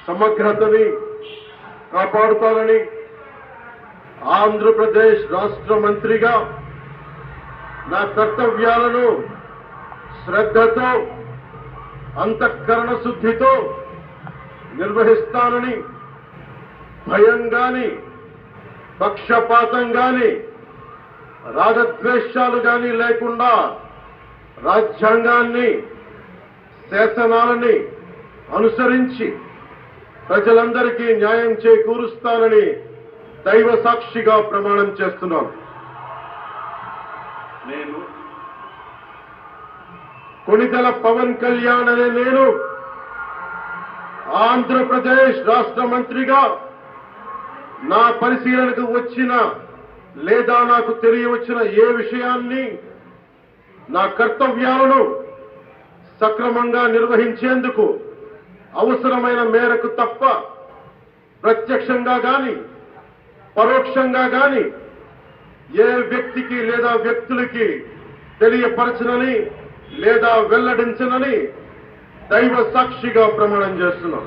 సమగ్రతని కాపాడుతానని ఆంధ్రప్రదేశ్ రాష్ట్ర మంత్రిగా నా కర్తవ్యాలను శ్రద్ధతో అంతఃకరణ శుద్ధితో నిర్వహిస్తానని భయం గాని పక్షపాతం గాని రాగద్వేషాలు గాని లేకుండా రాజ్యాంగాన్ని శాసనాలని అనుసరించి ప్రజలందరికీ న్యాయం చేకూరుస్తానని దైవ సాక్షిగా ప్రమాణం చేస్తున్నాను. నేను కొణిదెల పవన్ కళ్యాణ్ అనే నేను ఆంధ్రప్రదేశ్ రాష్ట్ర మంత్రిగా నా పరిశీలనకు వచ్చిన లేదా నాకు తెలియవచ్చిన ఏ విషయాన్ని నా కర్తవ్యాలను సక్రమంగా నిర్వహించేందుకు అవసరమైన మేరకు తప్ప ప్రత్యక్షంగా గాని పరోక్షంగా గాని ఏ వ్యక్తికి లేదా వ్యక్తులకి తెలియపరచనని లేదా వెల్లడించనని దైవ సాక్షిగా ప్రమాణం చేస్తున్నాం.